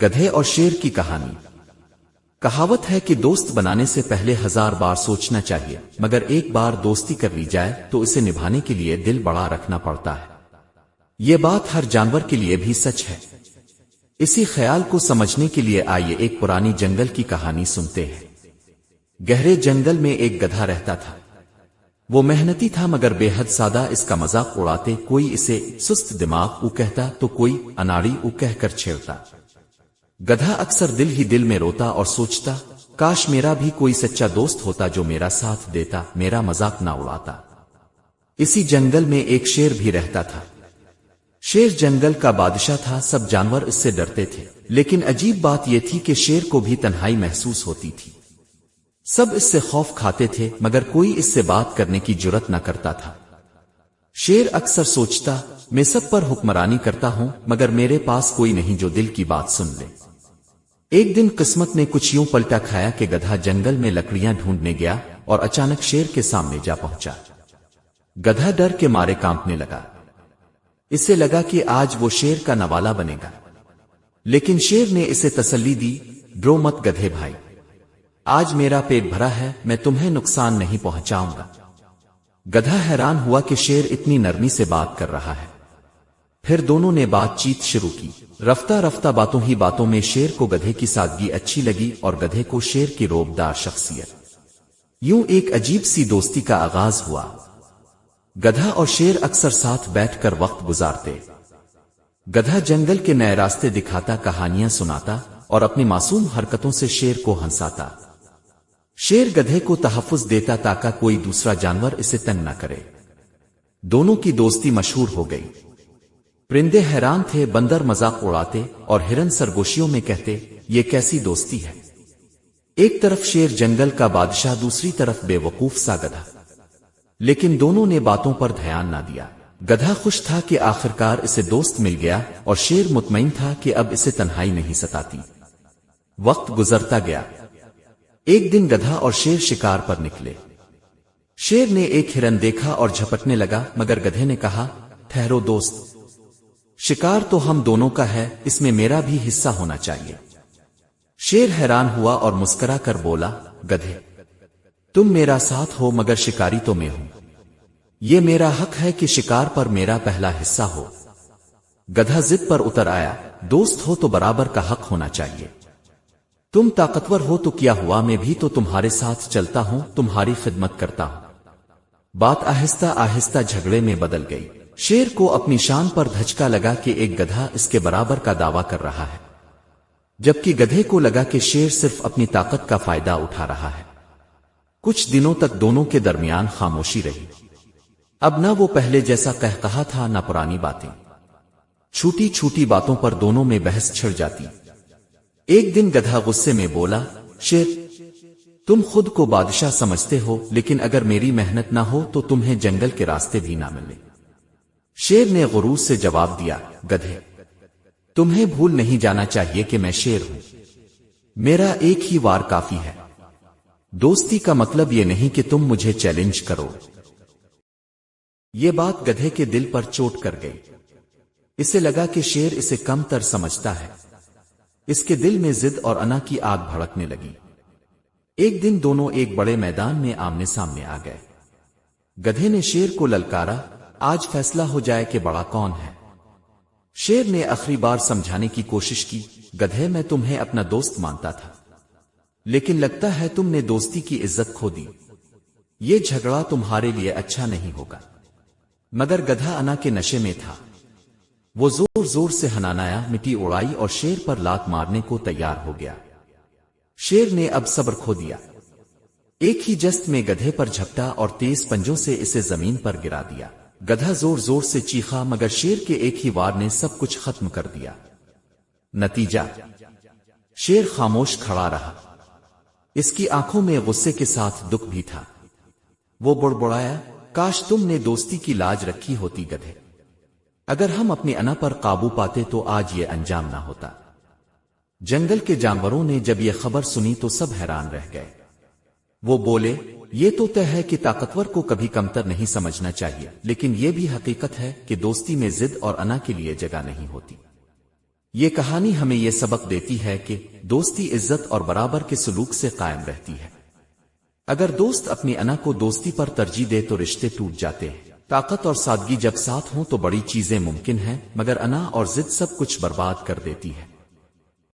گدھے اور شیر کی کہانی۔ کہاوت ہے کہ دوست بنانے سے پہلے 1000 بار سوچنا چاہیے، مگر ایک بار دوستی کر لی جائے تو اسے نبھانے کے لیے دل بڑا رکھنا پڑتا ہے۔ یہ بات ہر جانور کے لیے بھی سچ ہے۔ اسی خیال کو سمجھنے کے لیے آئیے ایک پرانی جنگل کی کہانی سنتے ہیں۔ گہرے جنگل میں ایک گدھا رہتا تھا۔ وہ محنتی تھا مگر بے حد سادہ، اس کا مذاق اڑاتے، کوئی اسے سست دماغ کہتا تو کوئی اناڑی کہہ کر چھیڑتا۔ گدھا اکثر دل ہی دل میں روتا اور سوچتا، کاش میرا بھی کوئی سچا دوست ہوتا جو میرا ساتھ دیتا، میرا مذاق نہ اڑاتا۔ اسی جنگل میں ایک شیر بھی رہتا تھا۔ شیر جنگل کا بادشاہ تھا، سب جانور اس سے ڈرتے تھے، لیکن عجیب بات یہ تھی کہ شیر کو بھی تنہائی محسوس ہوتی تھی۔ سب اس سے خوف کھاتے تھے مگر کوئی اس سے بات کرنے کی جرات نہ کرتا تھا۔ شیر اکثر سوچتا، میں سب پر حکمرانی کرتا ہوں مگر میرے پاس کوئی نہیں جو دل کی بات سن لے۔ ایک دن قسمت نے کچھ یوں پلٹا کھایا کہ گدھا جنگل میں لکڑیاں ڈھونڈنے گیا اور اچانک شیر کے سامنے جا پہنچا۔ گدھا ڈر کے مارے کانپنے لگا۔ اسے لگا کہ آج وہ شیر کا نوالا بنے گا، لیکن شیر نے اسے تسلی دی، ڈرو مت گدھے بھائی، آج میرا پیٹ بھرا ہے، میں تمہیں نقصان نہیں پہنچاؤں گا۔ گدھا حیران ہوا کہ شیر اتنی نرمی سے بات کر رہا ہے۔ پھر دونوں نے بات چیت شروع کی۔ رفتہ رفتہ باتوں ہی باتوں میں شیر کو گدھے کی سادگی اچھی لگی اور گدھے کو شیر کی روبدار شخصیت۔ یوں ایک عجیب سی دوستی کا آغاز ہوا۔ گدھا اور شیر اکثر ساتھ بیٹھ کر وقت گزارتے۔ گدھا جنگل کے نئے راستے دکھاتا، کہانیاں سناتا اور اپنی معصوم حرکتوں سے شیر کو ہنساتا۔ شیر گدھے کو تحفظ دیتا تاکہ کوئی دوسرا جانور اسے تنگ نہ کرے۔ دونوں کی دوستی مشہور ہو گئی۔ پرندے حیران تھے، بندر مذاق اڑاتے اور ہرن سرگوشیوں میں کہتے، یہ کیسی دوستی ہے۔ ایک طرف شیر جنگل کا بادشاہ، دوسری طرف بے وقوف سا گدھا، لیکن دونوں نے باتوں پر دھیان نہ دیا۔ گدھا خوش تھا کہ آخرکار اسے دوست مل گیا اور شیر مطمئن تھا کہ اب اسے تنہائی نہیں ستاتی۔ وقت گزرتا گیا۔ ایک دن گدھا اور شیر شکار پر نکلے۔ شیر نے ایک ہرن دیکھا اور جھپٹنے لگا مگر گدھے نے کہا، ٹھہرو دوست، شکار تو ہم دونوں کا ہے، اس میں میرا بھی حصہ ہونا چاہیے۔ شیر حیران ہوا اور مسکرا کر بولا، گدھے، تم میرا ساتھ ہو مگر شکاری تو میں ہوں، یہ میرا حق ہے کہ شکار پر میرا پہلا حصہ ہو۔ گدھا ضد پر اتر آیا، دوست ہو تو برابر کا حق ہونا چاہیے۔ تم طاقتور ہو تو کیا ہوا، میں بھی تو تمہارے ساتھ چلتا ہوں، تمہاری خدمت کرتا ہوں۔ بات آہستہ آہستہ جھگڑے میں بدل گئی۔ شیر کو اپنی شان پر دھچکا لگا کہ ایک گدھا اس کے برابر کا دعویٰ کر رہا ہے، جبکہ گدھے کو لگا کہ شیر صرف اپنی طاقت کا فائدہ اٹھا رہا ہے۔ کچھ دنوں تک دونوں کے درمیان خاموشی رہی۔ اب نہ وہ پہلے جیسا قہقہا تھا، نہ پرانی باتیں۔ چھوٹی چھوٹی باتوں پر دونوں میں بحث چھڑ جاتی۔ ایک دن گدھا غصے میں بولا، شیر، تم خود کو بادشاہ سمجھتے ہو، لیکن اگر میری محنت نہ ہو تو تمہیں جنگل کے راستے بھی نہ ملے۔ شیر نے غرور سے جواب دیا، گدھے، تمہیں بھول نہیں جانا چاہیے کہ میں شیر ہوں، میرا ایک ہی وار کافی ہے۔ دوستی کا مطلب یہ نہیں کہ تم مجھے چیلنج کرو۔ یہ بات گدھے کے دل پر چوٹ کر گئی۔ اسے لگا کہ شیر اسے کم تر سمجھتا ہے۔ اس کے دل میں ضد اور انا کی آگ بھڑکنے لگی۔ ایک دن دونوں ایک بڑے میدان میں آمنے سامنے آ گئے۔ گدھے نے شیر کو للکارا، آج فیصلہ ہو جائے کہ بڑا کون ہے۔ شیر نے آخری بار سمجھانے کی کوشش کی، گدھے، میں تمہیں اپنا دوست مانتا تھا، لیکن لگتا ہے تم نے دوستی کی عزت کھو دی۔ یہ جھگڑا تمہارے لیے اچھا نہیں ہوگا۔ مگر گدھا انا کے نشے میں تھا۔ وہ زور زور سے ہنانایا، مٹی اڑائی اور شیر پر لات مارنے کو تیار ہو گیا۔ شیر نے اب صبر کھو دیا۔ ایک ہی جست میں گدھے پر جھپٹا اور تیز پنجوں سے اسے زمین پر گرا دیا۔ گدھا زور زور سے چیخا مگر شیر کے ایک ہی وار نے سب کچھ ختم کر دیا۔ نتیجہ، شیر خاموش کھڑا رہا۔ اس کی آنکھوں میں غصے کے ساتھ دکھ بھی تھا۔ وہ بڑبڑایا، کاش تم نے دوستی کی لاج رکھی ہوتی گدھے، اگر ہم اپنی انا پر قابو پاتے تو آج یہ انجام نہ ہوتا۔ جنگل کے جانوروں نے جب یہ خبر سنی تو سب حیران رہ گئے۔ وہ بولے، یہ تو طے ہے کہ طاقتور کو کبھی کمتر نہیں سمجھنا چاہیے، لیکن یہ بھی حقیقت ہے کہ دوستی میں ضد اور انا کے لیے جگہ نہیں ہوتی۔ یہ کہانی ہمیں یہ سبق دیتی ہے کہ دوستی عزت اور برابر کے سلوک سے قائم رہتی ہے۔ اگر دوست اپنی انا کو دوستی پر ترجیح دے تو رشتے ٹوٹ جاتے ہیں۔ طاقت اور سادگی جب ساتھ ہوں تو بڑی چیزیں ممکن ہیں، مگر انا اور ضد سب کچھ برباد کر دیتی ہے۔